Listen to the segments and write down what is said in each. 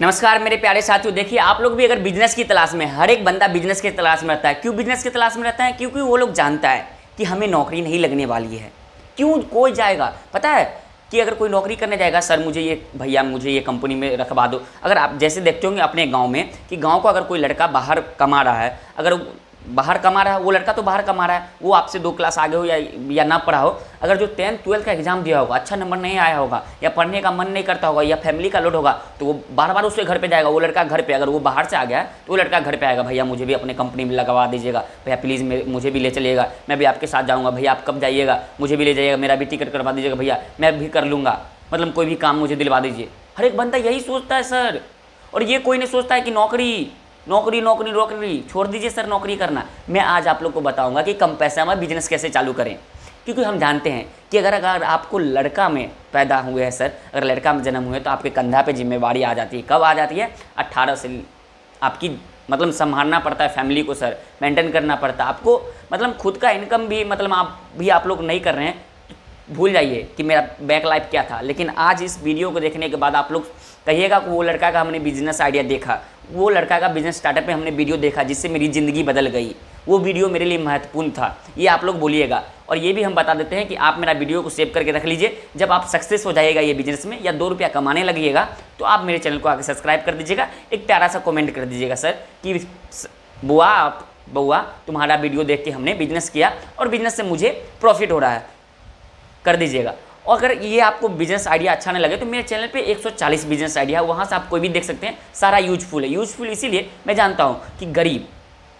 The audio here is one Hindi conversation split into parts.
नमस्कार मेरे प्यारे साथियों। देखिए, आप लोग भी अगर बिजनेस की तलाश में, हर एक बंदा बिजनेस की तलाश में रहता है। क्यों बिजनेस की तलाश में रहता है? क्योंकि वो लोग जानता है कि हमें नौकरी नहीं लगने वाली है। क्यों कोई जाएगा? पता है कि अगर कोई नौकरी करने जाएगा, सर मुझे ये, भैया मुझे ये कंपनी में रखवा दो। अगर आप जैसे देखते होंगे अपने गाँव में कि गाँव को अगर कोई लड़का बाहर कमा रहा है, अगर बाहर कमा रहा है, वो लड़का तो बाहर कमा रहा है, वो आपसे 2 क्लास आगे हो या ना पढ़ा हो, अगर जो 10th 12th का एग्जाम दिया होगा, अच्छा नंबर नहीं आया होगा, या पढ़ने का मन नहीं करता होगा, या फैमिली का लोड होगा, तो वो बार बार उसके घर पे जाएगा। वो लड़का घर पे, अगर वो बाहर से आ गया तो वो लड़का घर पे आएगा, भैया मुझे भी अपने कंपनी में लगवा दीजिएगा, भैया प्लीज़ मुझे भी ले चलिएगा, मैं भी आपके साथ जाऊँगा, भैया आप कब जाइएगा, मुझे भी ले जाइएगा, मेरा भी टिकट करवा दीजिएगा, भैया मैं भी कर लूँगा, मतलब कोई भी काम मुझे दिलवा दीजिए। हर एक बंदा यही सोचता है सर। और ये कोई नहीं सोचता है कि नौकरी नौकरी नौकरी नौकरी छोड़ दीजिए सर, नौकरी करना। मैं आज आप लोग को बताऊंगा कि कम पैसे में बिजनेस कैसे चालू करें। क्योंकि हम जानते हैं कि अगर आपको लड़का में पैदा हुए हैं सर, अगर लड़का में जन्म हुए तो आपके कंधा पे जिम्मेवारी आ जाती है। कब आ जाती है? 18 से आपकी मतलब संभालना पड़ता है फैमिली को सर, मेंटेन करना पड़ता है आपको, मतलब खुद का इनकम भी, मतलब आप लोग नहीं कर रहे हैं। भूल जाइए कि मेरा बैक लाइफ क्या था। लेकिन आज इस वीडियो को देखने के बाद आप लोग कहिएगा कि वो लड़का का हमने बिजनेस आइडिया देखा, वो लड़का का बिजनेस स्टार्टअप में हमने वीडियो देखा जिससे मेरी ज़िंदगी बदल गई, वो वीडियो मेरे लिए महत्वपूर्ण था, ये आप लोग बोलिएगा। और ये भी हम बता देते हैं कि आप मेरा वीडियो को सेव करके रख लीजिए। जब आप सक्सेस हो जाइएगा ये बिजनेस में, या 2 रुपया कमाने लगिएगा, तो आप मेरे चैनल को आके सब्सक्राइब कर दीजिएगा। एक प्यारा सा कमेंट कर दीजिएगा सर कि बउआ तुम्हारा वीडियो देख के हमने बिजनेस किया और बिजनेस से मुझे प्रॉफिट हो रहा है, कर दीजिएगा। और अगर ये आपको बिजनेस आइडिया अच्छा नहीं लगे तो मेरे चैनल पे 140 बिजनेस आइडिया है, वहाँ से आप कोई भी देख सकते हैं। सारा यूजफुल है। यूजफुल इसीलिए मैं जानता हूँ कि गरीब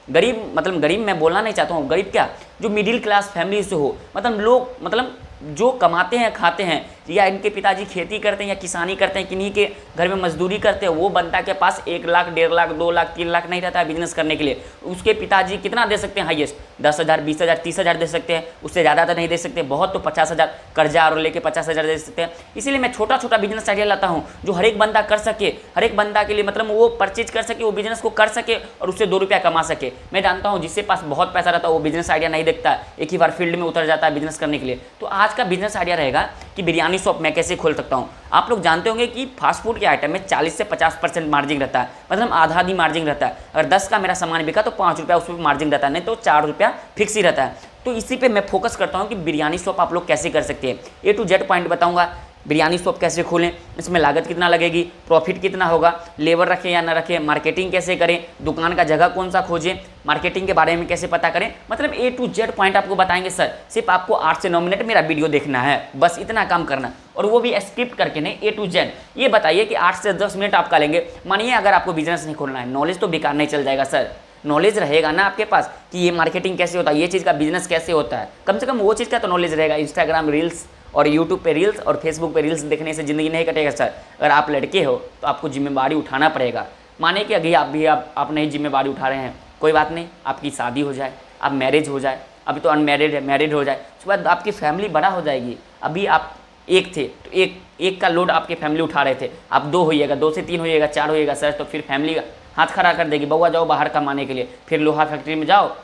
मतलब गरीब मैं बोलना नहीं चाहता हूँ, गरीब क्या, जो मिडिल क्लास फैमिली से हो, मतलब लोग, मतलब जो कमाते हैं खाते हैं, या इनके पिताजी खेती करते हैं या किसानी करते हैं, किन्हीं के घर में मजदूरी करते हैं, वो बंदा के पास 1 लाख 1.5 लाख 2 लाख 3 लाख नहीं रहता है बिजनेस करने के लिए। उसके पिताजी कितना दे सकते हैं? हाईएस्ट 10,000 20,000 30,000 दे सकते हैं, उससे ज़्यादा तो नहीं दे सकते। बहुत तो 50,000 कर्जा और लेके 50,000 दे सकते हैं। इसीलिए मैं छोटा छोटा बिजनेस आइडिया लाता हूँ जो हर एक बंदा कर सके, हर एक बंदा के लिए, मतलब वो परचेज कर सके, वो बिजनेस को कर सके और उससे 2 रुपया कमा सके। मैं जानता हूँ जिसके पास बहुत पैसा रहता है वो बिजनेस आइडिया नहीं देखता, एक ही बार फील्ड में उतर जाता है बिजनेस करने के लिए। तो आज का बिजनेस आइडिया रहेगा कि बिरयानी शॉप मैं कैसे खोल सकता हूँ। आप लोग जानते होंगे कि फास्ट फूड के आइटम में 40 से 50% मार्जिन रहता है, मतलब आधी मार्जिन रहता है। अगर 10 का मेरा सामान बिका तो 5 रुपया उस पर मार्जिन रहता है, नहीं तो 4 रुपया फिक्स ही रहता है। तो इसी पे मैं फोकस करता हूँ कि बिरयानी शॉप आप लोग कैसे कर सकते हैं। A to Z पॉइंट बताऊँगा। बिरयानी शॉप कैसे खोलें, इसमें लागत कितना लगेगी, प्रॉफिट कितना होगा, लेबर रखें या ना रखें, मार्केटिंग कैसे करें, दुकान का जगह कौन सा खोजें, मार्केटिंग के बारे में कैसे पता करें, मतलब A to Z पॉइंट आपको बताएंगे सर। सिर्फ आपको 8 से 9 मिनट मेरा वीडियो देखना है, बस इतना काम करना, और वो भी स्क्रिप्ट करके नहीं, A to Z। ये बताइए कि 8 से 10 मिनट आपका लेंगे। मानिए अगर आपको बिजनेस नहीं खोलना है, नॉलेज तो बेकार नहीं चल जाएगा सर। नॉलेज रहेगा ना आपके पास कि ये मार्केटिंग कैसे होता है, ये चीज़ का बिजनेस कैसे होता है, कम से कम वो चीज़ का तो नॉलेज रहेगा। इंस्टाग्राम रील्स और यूट्यूब पे रील्स और फेसबुक पे रील्स देखने से ज़िंदगी नहीं कटेगा सर। अगर आप लड़के हो तो आपको जिम्मेदारी उठाना पड़ेगा। माने कि अभी आप नहीं जिम्मेदारी उठा रहे हैं, कोई बात नहीं, आपकी शादी हो जाए, आप मैरिज हो जाए, अभी तो अनमैरिड है, मैरिड हो जाए, उसके बाद आपकी फैमिली बड़ा हो जाएगी। अभी आप एक थे तो एक का लोड आपके फैमिली उठा रहे थे, आप 2 होइएगा, 2 से 3 होइएगा, 4 होइएगा सर, तो फिर फैमिली हाथ खड़ा कर देगी, बउआ जाओ बाहर कमाने के लिए, फिर लोहा फैक्ट्री में जाओ,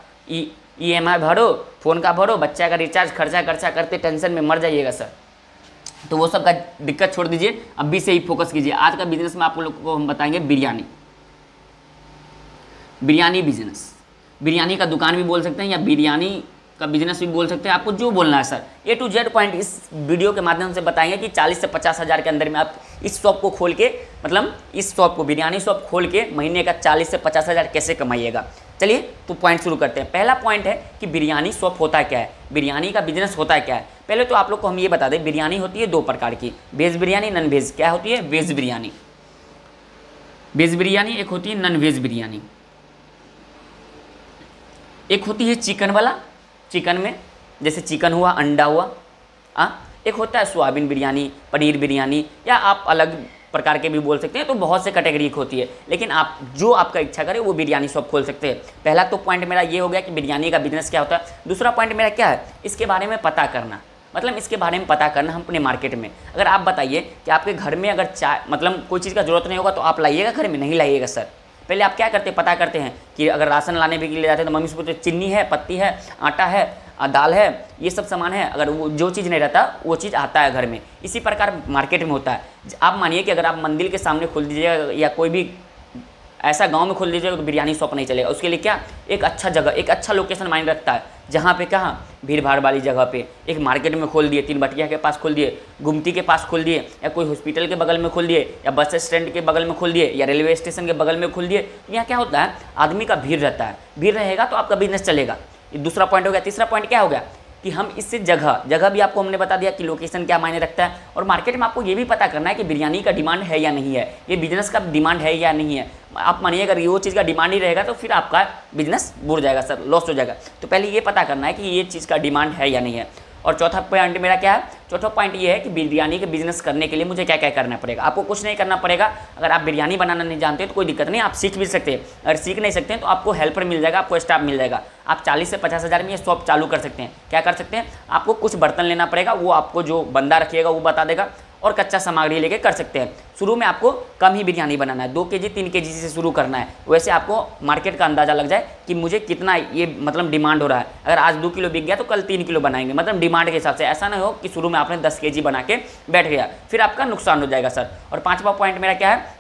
EMI भरो, फ़ोन का भरो, बच्चा का रिचार्ज, खर्चा करते टेंशन में मर जाइएगा सर। तो वो सब का दिक्कत छोड़ दीजिए, अभी से ही फोकस कीजिए। आज का बिजनेस में आप लोग को हम बताएंगे बिरयानी बिजनेस। बिरयानी का दुकान भी बोल सकते हैं या बिरयानी का बिजनेस भी बोल सकते हैं, आपको जो बोलना है sir. A to Z point इस वीडियो के माध्यम से बताएंगे कि 40 से 50 हज़ार के अंदर में आप इस शॉप को खोल के, मतलब इस शॉप को, बिरयानी शॉप खोल के महीने का 40 से 50 हज़ार कैसे कमाइएगा। चलिए तो पॉइंट शुरू करते हैं। पहला पॉइंट है कि बिरयानी शॉप होता क्या है, बिरयानी का बिजनेस होता क्या है। पहले तो आप लोग को हम ये बता दें, बिरयानी होती है 2 प्रकार की, वेज बिरयानी, नॉन वेज। क्या होती है? वेज बिरयानी, एक होती है नॉन वेज बिरयानी। एक होती है चिकन वाला, चिकन में जैसे चिकन हुआ, अंडा हुआ, एक होता है सोयाबीन बिरयानी, पनीर बिरयानी, या आप अलग प्रकार के भी बोल सकते हैं। तो बहुत से कैटेगरी होती है, लेकिन आप जो आपका इच्छा करे वो बिरयानी शॉप खोल सकते हैं। पहला तो पॉइंट मेरा ये हो गया कि बिरयानी का बिजनेस क्या होता है। दूसरा पॉइंट मेरा क्या है, इसके बारे में पता करना, मतलब इसके बारे में पता करना हम अपने मार्केट में। अगर आप बताइए कि आपके घर में अगर चाय, मतलब कोई चीज़ का जरूरत नहीं होगा तो आप लाइएगा घर में, नहीं लाइएगा सर। पहले आप क्या करते हैं, पता करते हैं कि अगर राशन लाने भी के लिए जाते हैं तो मम्मी से पूछते चीनी है, पत्ती है, आटा है, दाल है, ये सब सामान है, अगर वो जो चीज़ नहीं रहता वो चीज़ आता है घर में। इसी प्रकार मार्केट में होता है। आप मानिए कि अगर आप मंदिर के सामने खोल दीजिएगा या कोई भी ऐसा गांव में खोल दीजिएगा तो बिरयानी शॉप नहीं चलेगा। उसके लिए क्या, एक अच्छा जगह, एक अच्छा लोकेशन मायने रखता है, जहाँ पे कहाँ भीड़ भाड़ वाली जगह पे, एक मार्केट में खोल दिए, तीन बटिया के पास खोल दिए, गुमती के पास खोल दिए, या कोई हॉस्पिटल के बगल में खोल दिए, या बस स्टैंड के बगल में खोल दिए, या रेलवे स्टेशन के बगल में खोल दिए। यहाँ क्या होता है, आदमी का भीड़ रहता है, भीड़ रहेगा तो आपका बिजनेस चलेगा। ये दूसरा पॉइंट हो गया। तीसरा पॉइंट क्या हो गया कि हम इससे जगह भी आपको हमने बता दिया कि लोकेशन क्या मायने रखता है। और मार्केट में आपको ये भी पता करना है कि बिरयानी का डिमांड है या नहीं है, ये बिजनेस का डिमांड है या नहीं है। आप मानिए अगर वो चीज़ का डिमांड ही रहेगा तो फिर आपका बिजनेस बुड़ जाएगा सर, लॉस हो जाएगा। तो पहले ये पता करना है कि ये चीज़ का डिमांड है या नहीं है। और चौथा पॉइंट मेरा क्या है, चौथा पॉइंट ये है कि बिरयानी के बिजनेस करने के लिए मुझे क्या क्या करना पड़ेगा। आपको कुछ नहीं करना पड़ेगा। अगर आप बिरयानी बनाना नहीं जानते तो कोई दिक्कत नहीं, आप सीख भी सकते हैं। अगर सीख नहीं सकते हैं तो आपको हेल्पर मिल जाएगा, आपको स्टाफ मिल जाएगा। आप 40 से 50 हज़ार में ये शॉप चालू कर सकते हैं। क्या कर सकते हैं, आपको कुछ बर्तन लेना पड़ेगा, वो आपको जो बंदा रखिएगा वो बता देगा, और कच्चा सामग्री लेके कर सकते हैं। शुरू में आपको कम ही बिरयानी बनाना है, 2 केजी 3 केजी से शुरू करना है। वैसे आपको मार्केट का अंदाज़ा लग जाए कि मुझे कितना ये मतलब डिमांड हो रहा है। अगर आज 2 किलो बिक गया तो कल 3 किलो बनाएंगे, मतलब डिमांड के हिसाब से। ऐसा नहीं हो कि शुरू में आपने 10 केजी बना के बैठ गया, फिर आपका नुकसान हो जाएगा सर। और 5वां पॉइंट मेरा क्या है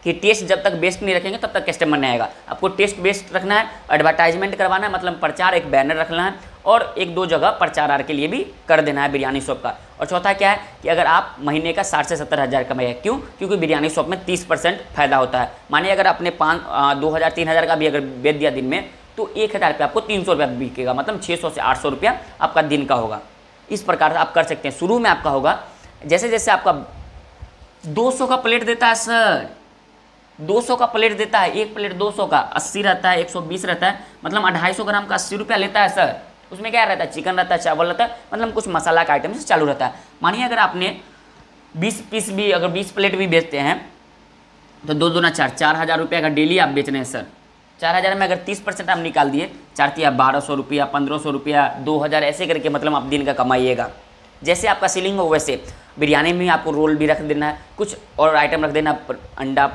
कि टेस्ट जब तक बेस्ट नहीं रखेंगे तब तक कस्टमर नहीं आएगा। आपको टेस्ट बेस्ट रखना है, एडवर्टाइजमेंट करवाना है, मतलब प्रचार, एक बैनर रखना है, और 1-2 जगह प्रचार के लिए भी कर देना है बिरयानी शॉप का। और चौथा क्या है कि अगर आप महीने का 60 से 70 हज़ार कमाइए, क्यों, क्योंकि बिरयानी शॉप में 30% फायदा होता है। मानिए अगर आपने 2,000-3,000 का भी अगर बेच दिया दिन में, तो 1,000 पे आपको 300 रुपया बिकेगा, मतलब 600 से 800 रुपया आपका दिन का होगा। इस प्रकार से आप कर सकते हैं। शुरू में आपका होगा, जैसे जैसे आपका 200 का प्लेट देता है सर, 200 का प्लेट देता है, एक प्लेट 200 का 80 रहता है, 120 रहता है, मतलब 250 ग्राम का 80 रुपया लेता है सर। उसमें क्या रहता है, चिकन रहता है, चावल रहता है, मतलब कुछ मसाला का आइटम से चालू रहता है। मानिए अगर आपने 20 पीस भी, अगर 20 प्लेट भी बेचते हैं तो 2 दूना 4,000 रुपये का डेली आप बेच रहे हैं सर। 4,000 में अगर 30% आप निकाल दिए, 1200 रुपया, 1500 रुपया, 2,000 ऐसे करके मतलब आप दिन का कमाइएगा। जैसे आपका सीलिंग हो वैसे बिरयानी में आपको रोल भी रख देना है, कुछ और आइटम रख देना, अंडा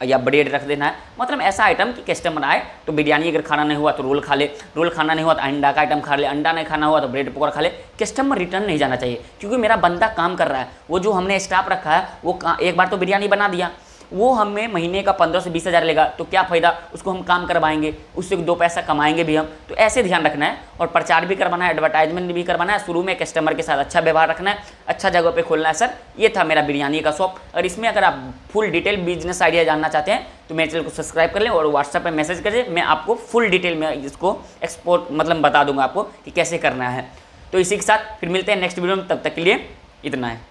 या ब्रेड रख देना है, मतलब ऐसा आइटम कि कस्टमर आए तो बिरयानी अगर खाना नहीं हुआ तो रोल खा ले, रोल खाना नहीं हुआ तो अंडा का आइटम खा ले, अंडा नहीं खाना हुआ तो ब्रेड पकौड़ा खा ले। कस्टमर रिटर्न नहीं जाना चाहिए, क्योंकि मेरा बंदा काम कर रहा है, वो जो हमने स्टाफ रखा है वो एक बार तो बिरयानी बना दिया, वो हमें महीने का 15 से 20 हज़ार लेगा, तो क्या फ़ायदा, उसको हम काम करवाएंगे, उससे 2 पैसा कमाएंगे भी हम। तो ऐसे ध्यान रखना है, और प्रचार भी करवाना है, एडवर्टाइजमेंट भी करवाना है। शुरू में कस्टमर के साथ अच्छा व्यवहार रखना है, अच्छा जगह पे खोलना है सर। ये था मेरा बिरयानी का शॉप। और इसमें अगर आप फुल डिटेल बिजनेस आइडिया जानना चाहते हैं तो मेरे चैनल को सब्सक्राइब कर लें और व्हाट्सएप पर मैसेज करिए, मैं आपको फुल डिटेल में इसको एक्सपोर्ट मतलब बता दूंगा आपको कि कैसे करना है। तो इसी के साथ फिर मिलते हैं नेक्स्ट वीडियो में, तब तक के लिए इतना है।